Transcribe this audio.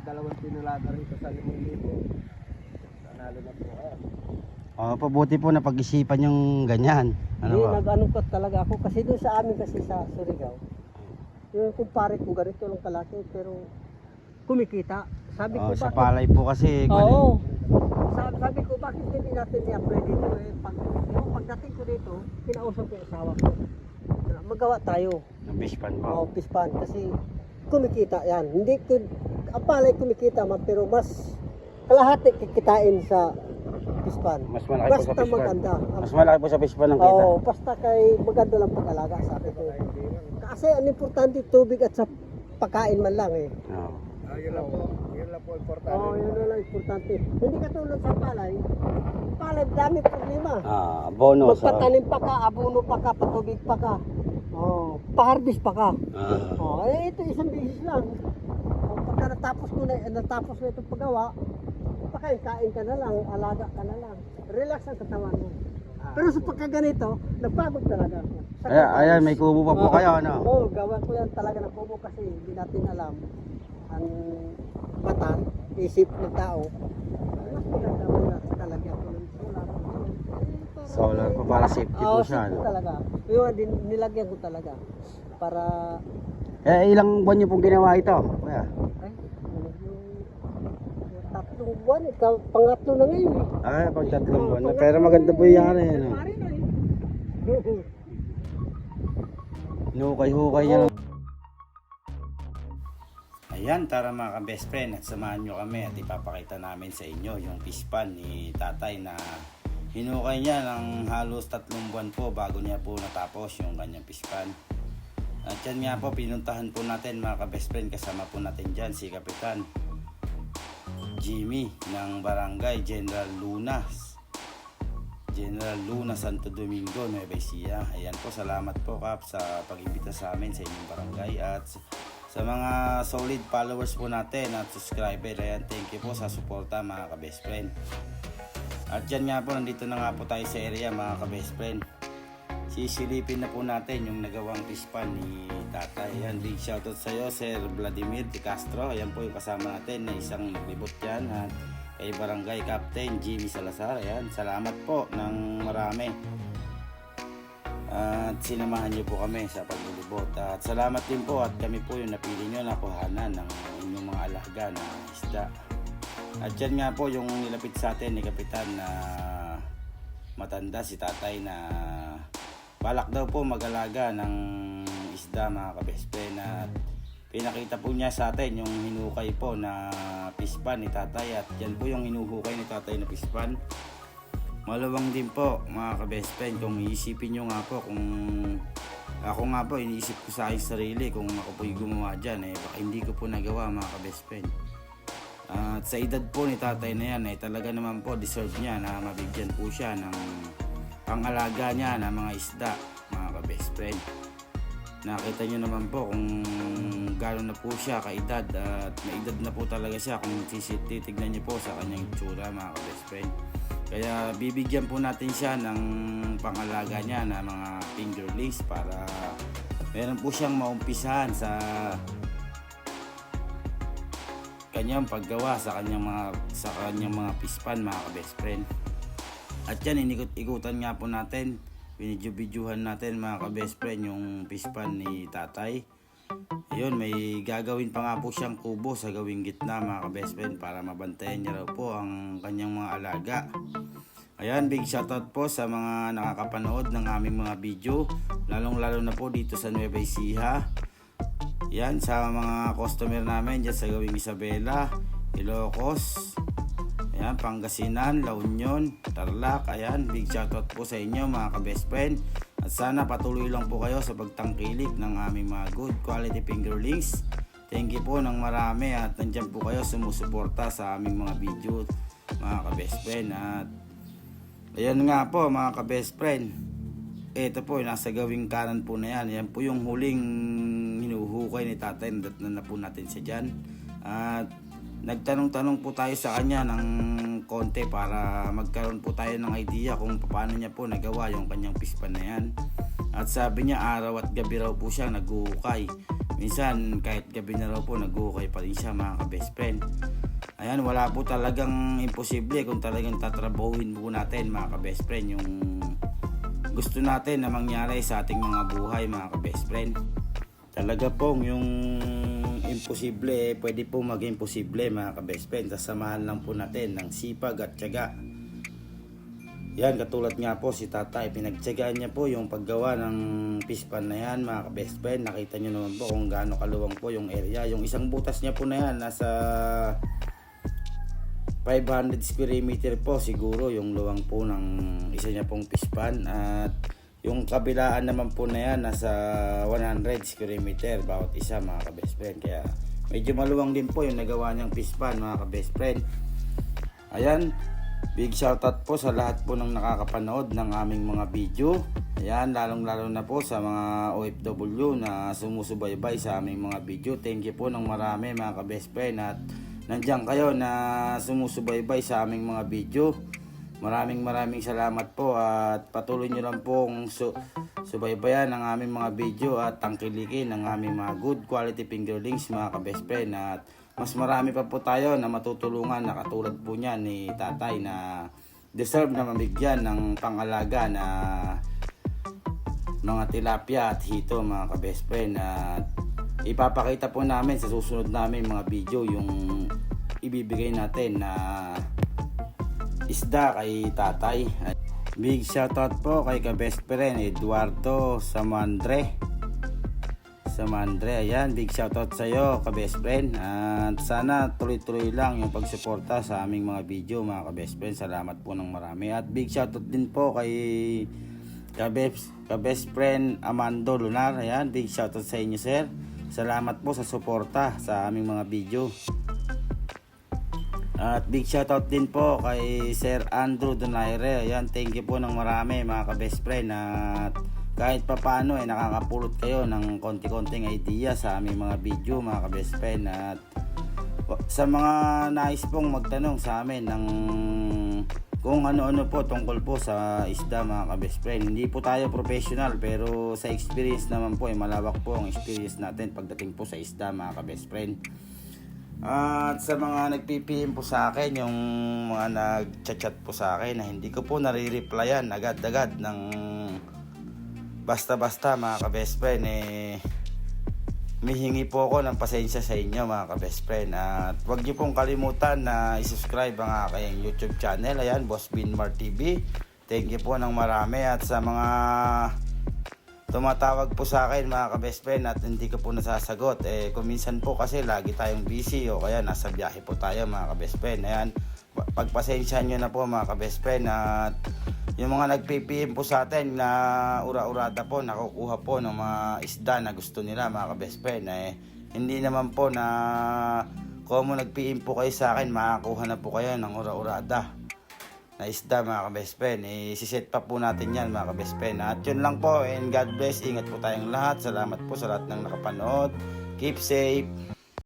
dalawang tinulada rito sa 5,000. Nanalo na po ako. Pabuti po na pag-isipan yung ganyan. Hindi, Ano ba? nag-ano ko talaga ako. Kasi doon sa amin kasi sa Surigao, yung kumpare ko ganito lang kalaki pero kumikita. Sabi ko Sa bakit? palay po kasi. Oo. Sabi ko bakit hindi natin i-apply dito eh. Pagdating ko dito, kinausap ko yung asawa ko. Magawa tayo. Ng Bispan Oo, po. pispan kasi kumikita yan. Hindi ko, ang palay kumikita man pero mas kalahati kikitain sa pispan. Mas malaki po sa Basta Bispan. maganda. Mas malaki po sa Bispan ng kita. Oo, basta kay maganda lang pag-alaga sabi ko. Kasi ang importante tubig at sa pagkain man lang eh. Oo. Yun lang po. Yun lang po importante. Oo, yun na lang importante. Hindi katulad sa palay. Palay, dami problema. Bono sa... Magpatanim pa ka, abono pa ka, patubig pa ka. Oh, pa-harvest pa ka. Oh, ito isang bisis lang. Pagka natapos na itong paggawa, pakain-kain ka na lang, alaga ka na lang. Relax ang katawan mo. Pero sa pagkaganito, nagpagod talaga ako. Ayan, may kubo pa po kayo, ano? Oo, gawa ko yan talaga ng kubo kasi hindi natin alam ang mata, isip ng tao. Mas maganda mo na talaga ako ng solar. Solar po para safety po siya. Safety Ano? talaga. Yun, nilagyan ko talaga. Para, Ilang buwan niyo pong ginawa ito? Kuya? ay, tatlong buwan, pangatlo na ngayon eh. Pag 3 buwan na. Pero maganda po yan. Ano? Pare na eh. Hukay-hukay niya lang. Ayan, tara mga ka-best friend, at samahan nyo kami at ipapakita namin sa inyo yung pispan ni tatay na hinukay niya ng halos 3 buwan po bago niya po natapos yung kanyang pispan. At yan nga po, pinuntahan po natin mga ka-best friend, kasama po natin dyan si Kapitan Jimmy ng Barangay General Luna Santo Domingo, Nueva Ecija. Ayan po, salamat po Kap sa pag-imbita sa amin sa inyong barangay at sa mga solid followers po natin at subscriber. Ayan, thank you po sa suporta mga ka-best friend. At yan nga po, nandito na nga po tayo sa area mga ka-best friend. Sisilipin na po natin yung nagawang pispan ni tatay. Ayan, big shoutout sa iyo Sir Vladimir de Castro. Ayan po yung kasama natin na isang naglibot dyan at kay Barangay Captain Jimmy Salazar. Ayan, salamat po ng marami. At sinamahan niyo po kami sa paglilibot. At salamat din po at kami po yung napili nyo na kuhanan ng inyong mga alaga na isda. At yan nga po yung nilapit sa atin ni Kapitan na matanda si tatay na balak daw po mag-alaga ng isda mga ka-best friend. At pinakita po niya sa atin yung hinukay po na pispan ni tatay at yan po yung hinuhukay ni tatay na pispan. Malawang din po mga ka-best friend. Kung iisipin nyo nga po, kung ako nga po iniisip ko sa aking sarili kung ako po yung gumawa dyan baka hindi ko po nagawa mga ka-best friend. At sa edad po ni tatay na yan talaga naman po deserve niya na mabigyan po siya ng pangalaga niya ng mga isda mga ka-best friend. Nakita nyo naman po kung gano'n na po siya kaedad at may edad na po talaga siya kung titignan nyo po sa kanyang itsura mga ka-best friend. Kaya bibigyan po natin siya ng pangalaga niya na mga fingerlings para meron po siyang maumpisahan sa kanyang paggawa sa kanyang mga pispan mga ka-best friend. At yan, inikot-ikutan nga po natin, binidyo-bidyuhan natin mga ka-best friend yung pispan ni tatay. Ayun, may gagawin pa nga po siyang kubo sa gawing gitna mga ka-best friend para mabantayan niya raw po ang kanyang mga alaga. Ayan, big shoutout po sa mga nakakapanood ng aming mga video, lalong-lalo na po dito sa Nueva Ecija. Yan, sa mga customer namin dyan sa gawing Isabela, Ilocos, ayan, Pangasinan, La Union, Tarlac. Ayan, big shoutout po sa inyo mga ka-best friend. At sana patuloy lang po kayo sa pagtangkilik ng aming mga good quality fingerlings. Thank you po ng marami at nandyan po kayo sumusuporta sa aming mga video mga ka-best friend. At ayan nga po mga ka-best friend, ito po nasa gawing kanan po na yan. Yan po yung huling hinuhukay ni tatay na po natin siya dyan. At nagtanong-tanong po tayo sa kanya ng konti para magkaroon po tayo ng idea kung paano niya po nagawa yung kanyang pispan na yan. At sabi niya araw at gabi raw po siya naghuhukay Minsan kahit gabi na raw po nag-uukay pa rin siya mga ka-best friend. Ayan, wala po talagang imposible kung talagang tatrabahuin po natin mga ka-best friend yung gusto natin na mangyari sa ating mga buhay mga ka-best friend. Talaga pong yung imposible, pwede po maging posible mga ka-best friend. Sasamahan lang po natin ng sipag at tiyaga. Yan, katulad nga po si tatay, pinagtiyagaan niya po yung paggawa ng pispan na yan mga ka-best friend. Nakita nyo naman po kung gaano kaluwang po yung area. Yung isang butas niya po na yan, nasa 500 square meter po siguro yung luwang po ng isa niya pong pispan. At yung kabilaan naman po na yan, nasa 100 square meter bawat isa mga ka-best friend. Kaya medyo maluwang din po yung nagawa niyang pispan mga ka-best friend. Ayan, big shoutout po sa lahat po ng nakakapanood ng aming mga video. Ayan, lalong-lalo na po sa mga OFW na sumusubaybay sa aming mga video. Thank you po ng marami mga ka-best friend at nandiyan kayo na sumusubaybay sa aming mga video. Maraming salamat po at patuloy nyo lang pong subaybayan ang aming mga video at tangkilikin ang aming mga good quality fingerlings mga ka-best friend. At mas marami pa po tayo na matutulungan na katulad po niya ni tatay na deserve na mabigyan ng pangalaga na mga tilapia at hito mga ka-best friend. At ipapakita po namin sa susunod namin mga video yung ibibigay natin na isda kay tatay. Big shoutout po kay ka-best friend Eduardo Samandre. Ayan, big shoutout sa iyo ka-best friend. At sana tuloy-tuloy lang yung pagsuporta sa aming mga video mga ka-best friend. Salamat po ng marami. At big shoutout din po kay ka-best friend Amando Lunar. Ayan, big shoutout sa inyo sir. Salamat po sa suporta sa aming mga video. At big shoutout din po kay Sir Andrew Donaire. Ayan, thank you po ng marami mga ka-best friend. At kahit papano nakakapulot kayo ng konti-konting idea sa aming mga video mga ka-best friend. At sa mga nais pong magtanong sa amin ng kung ano-ano po tungkol po sa isda mga ka-best friend. Hindi po tayo professional pero sa experience naman po malawak po ang experience natin pagdating po sa isda mga ka-best friend. At sa mga nagpipm po sa akin, yung mga nag-chat po sa akin na hindi ko po nare-replyan agad-agad ng basta-basta mga ka-best friend, humihingi po ako ng pasensya sa inyo mga ka-best friend. At huwag niyo pong kalimutan na i-subscribe ang aking YouTube channel. Ayan, Boss Binmar TV. Thank you po ng marami. At sa mga tumatawag po sa akin mga ka-best friend at hindi ko po nasasagot, kung minsan po kasi lagi tayong busy o kaya nasa biyahe po tayo mga ka-best friend. Ayan, pagpasensya nyo na po mga ka-best friend. At yung mga nag-PPM po sa atin na ura-urada po, nakukuha po ng mga isda na gusto nila mga ka-best friend, hindi naman po na kung nag-PM po kayo sa akin, makakuha na po kayo ng ura-urada na isda mga ka-best friend. Isiset pa po natin yan mga ka-best friend. At yun lang po, and God bless. Ingat po tayong lahat. Salamat po sa lahat ng nakapanood. Keep safe.